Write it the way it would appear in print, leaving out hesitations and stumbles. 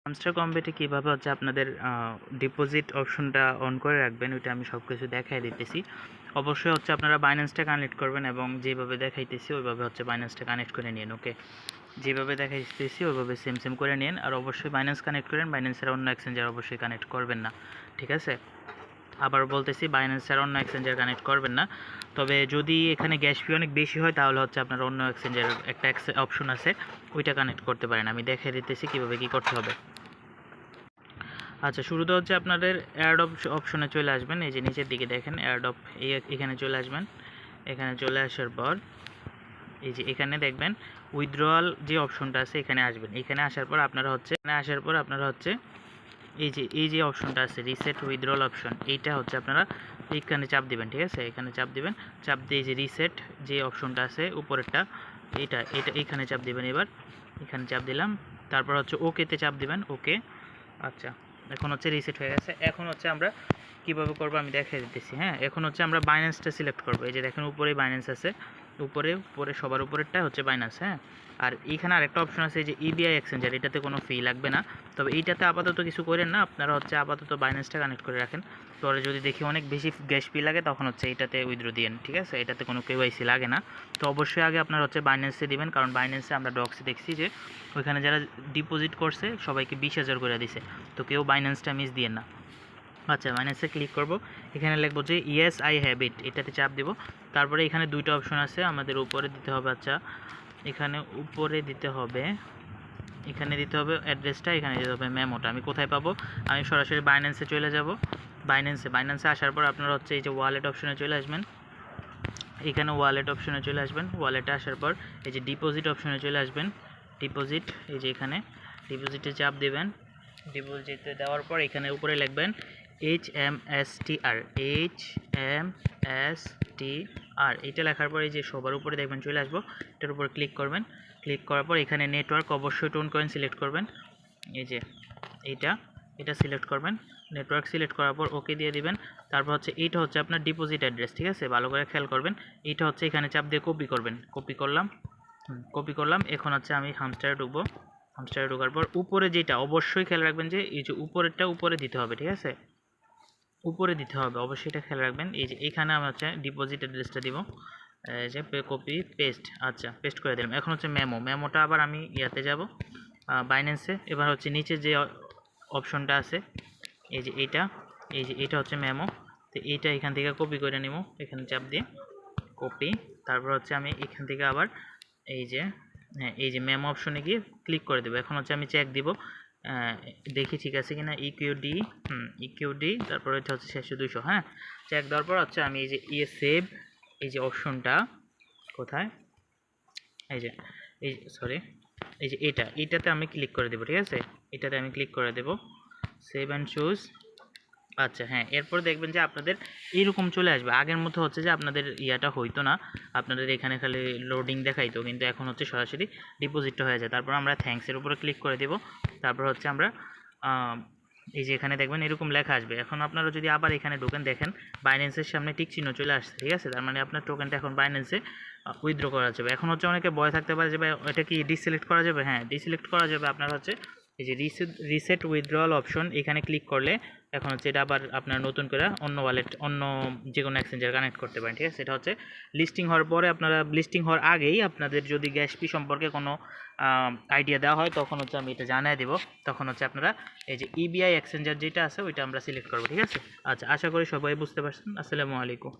Hamster কম্বেটে কীভাবে হচ্ছে আপনাদের ডিপোজিট অপশনটা অন করে রাখবেন ওইটা আমি সব কিছু দেখাই দিতেছি। অবশ্যই হচ্ছে আপনারা বাইন্যান্সটা কানেক্ট করবেন এবং যেভাবে দেখাইতেছি ওইভাবে হচ্ছে বাইন্যান্সটা কানেক্ট করে নিন। ওকে, যেভাবে দেখাইতেছি ওইভাবে সেম সেম করে নিন। আর অবশ্যই বাইন্যান্স কানেক্ট করেন, বাইন্যান্সের অন্য এক্সচেঞ্জার অবশ্যই কানেক্ট করবেন না, ঠিক আছে? আবার বলতেছি, বাইন্যান্সের অন্য এক্সচেঞ্জার কানেক্ট করবেন না। তবে যদি এখানে গ্যাস ফি অনেক বেশি হয় তাহলে হচ্ছে আপনার অন্য এক্সচেঞ্জের একটা অপশন আছে, ওইটা কানেক্ট করতে পারেন। আমি দেখিয়ে দিতেছি কীভাবে কী করতে হবে। আচ্ছা, শুরুতে হচ্ছে আপনাদের অ্যাডপ অপশনে চলে আসবেন। এই যে নিচের দিকে দেখেন অ্যাডপ, এখানে চলে আসবেন। এখানে চলে আসার পর এই যে এখানে দেখবেন উইথড্রয়াল যে অপশনটা আছে এখানে আসবেন। এখানে আসার পর আপনারা হচ্ছে এই যে অপশনটা আছে রিসেট উইথড্রয়াল অপশন, এইটা হচ্ছে আপনারা এখানে চাপ দিবেন, ঠিক আছে? এখানে চাপ দিবেন, চাপ দিয়ে যে রিসেট যে অপশনটা আছে উপরেরটা, এটা এখানে চাপ দিবেন। এবার এখানে চাপ দিলাম, তারপর হচ্ছে ওকেতে চাপ দিবেন। ওকে, আচ্ছা, এখন হচ্ছে রিসেট হয়ে গেছে। এখন হচ্ছে আমরা কীভাবে করবো আমি দেখিয়ে দিতেছি। হ্যাঁ, এখন হচ্ছে আমরা বাইন্যান্সটা সিলেক্ট করবো। এই যে দেখেন উপরেই বাইন্যান্স আছে, উপরে সবার উপরেরটা হচ্ছে বাইন্যান্স। হ্যাঁ, আর এইখানে আরেকটা অপশন আছে যে ইবিআই এক্সচেঞ্জার, এটাতে কোনো ফি লাগবে না। তবে এইটাতে আপাতত কিছু করেন না, আপনারা হচ্ছে আপাতত বাইন্যান্সটা কানেক্ট করে রাখেন। পরে যদি দেখি অনেক বেশি গ্যাস ফি লাগে তখন হচ্ছে এইটাতে উইথড্র দিয়েন, ঠিক আছে? এটাতে কোনো কেওয়াইসি লাগে না। তো অবশ্যই আগে আপনারা হচ্ছে বাইন্যান্সে দিবেন, কারণ বাইন্যান্সে আমরা ডক্সে দেখছি যে ওইখানে যারা ডিপোজিট করছে সবাইকে 20,000 করে দিছে। তো কেউ বাইন্যান্সটা মিস দিয়েন না। আচ্ছা, বাইন্যান্সে ক্লিক করব, এখানে লিখবো যে ইয়েস আই হ্যাভ ইট, এটাতে চাপ দিব। তারপরে এখানে দুইটা অপশন আছে, আমাদের উপরে দিতে হবে। আচ্ছা, এখানে উপরে দিতে হবে, এখানে দিতে হবে অ্যাড্রেসটা, এখানে দিতে হবে মেমোটা। আমি কোথায় পাবো? আমি সরাসরি বাইন্যান্সে চলে যাব। বাইন্যান্সে আসার পর আপনারা হচ্ছে এই যে ওয়ালেট অপশনে চলে আসবেন। এখানে ওয়ালেট অপশনে চলে আসবেন। ওয়ালেটে আসার পর এই যে ডিপোজিট অপশনে চলে আসবেন। ডিপোজিট, এই যে এখানে ডিপোজিটে চাপ দেবেন। ডিপোজিটে দেওয়ার পর এখানে উপরে লিখবেন HMSTR, HMSTR, এটা লেখার পর এই যে সবার উপরে দেখবেন চলে আসবো, এটার উপর ক্লিক করবেন। ক্লিক করার পর এখানে নেটওয়ার্ক অবশ্যই টোন কয়েন সিলেক্ট করবেন। এই যে এটা সিলেক্ট করবেন। নেটওয়ার্ক সিলেক্ট করার পর ওকে দিয়ে দিবেন। তারপর হচ্ছে এইটা হচ্ছে আপনার ডিপোজিট অ্যাড্রেস, ঠিক আছে? ভালো করে খেয়াল করবেন। এইটা হচ্ছে এখানে চাপ দিয়ে কপি করবেন। কপি করলাম। এখন হচ্ছে আমি হামস্টারে ঢুকবো। হামস্টারে ঢোকার পর উপরে যেটা অবশ্যই খেয়াল রাখবেন যে এই যে উপরেরটা উপরে দিতে হবে, ঠিক আছে? উপরে দিতে হবে, অবশ্যই এটা খেয়াল রাখবেন। এই যে এখানে আমি হচ্ছে ডিপোজিট অ্যাড্রেসটা দিব, এই যে কপি পেস্ট। আচ্ছা, পেস্ট করে দিলাম। এখন হচ্ছে মেমোটা আবার আমি ইয়াতে যাব, বাইন্যান্সে। এবার হচ্ছে নিচে যে অপশনটা আছে এই যে এটা হচ্ছে মেমো। তো এইটা এখান থেকে কপি করে নিব, এখানে চাপ দিয়ে কপি। তারপর হচ্ছে আমি এখান থেকে আবার এই যে এই যে মেমো অপশনে গিয়ে ক্লিক করে দেবো। এখন হচ্ছে আমি চেক দিব, দেখি ঠিক আছে কিনা। ইকিউডি, তারপর হচ্ছে 600-200। হ্যাঁ, চেক দেওয়ার পর হচ্ছে আমি এই যে সেভ, এই যে অপশনটা কোথায়, এই যে এটাতে আমি ক্লিক করে দেবো, ঠিক আছে? এটাতে আমি ক্লিক করে দেবো, সেভ অ্যান্ড চুজ। আচ্ছা, হ্যাঁ, এরপর দেখবেন যে আপনাদের এইরকম চলে আসবে। আগের মতো হচ্ছে যে আপনাদের ইয়াটা হইতো না, আপনাদের এখানে খালি লোডিং দেখাইতো, কিন্তু এখন হচ্ছে সরাসরি ডিপোজিটটা হয়ে যায়। তারপর আমরা থ্যাঙ্কসের উপরে ক্লিক করে দেব। তারপর হচ্ছে আমরা এই যে এখানে দেখবেন এরকম লেখা আসবে। এখন আপনারা যদি আবার এখানে ঢোকেন, দেখেন বাইন্যান্সের সামনে টিক চিহ্ন চলে আসছে, ঠিক আছে? তার মানে আপনার টোকেনটা এখন বাইন্যান্সে উইথড্র করা যাবে। এখন হচ্ছে অনেকে ভয় থাকতে পারে যে ভাই এটা কি ডিসিলেক্ট করা যাবে? হ্যাঁ, ডিসিলেক্ট করা যাবে। আপনার হচ্ছে এই যে রিসেট উইথড্রয়াল অপশন, এখানে ক্লিক করলে এখন হচ্ছে এটা আবার আপনার নতুন করে অন্য ওয়ালেট, অন্য যে কোনো এক্সচেঞ্জার কানেক্ট করতে পারেন, ঠিক আছে? এটা হচ্ছে লিস্টিং হওয়ার পরে, আপনারা লিস্টিং হওয়ার আগেই আপনাদের যদি গ্যাস ফি সম্পর্কে কোনো আইডিয়া দেওয়া হয় তখন হচ্ছে আমি এটা জানিয়ে দেবো। তখন হচ্ছে আপনারা এই যে ইবিআই এক্সচেঞ্জার যেটা আছে ওইটা আমরা সিলেক্ট করবো, ঠিক আছে? আচ্ছা, আশা করি সবাই বুঝতে পারছেন। আসসালামু আলাইকুম।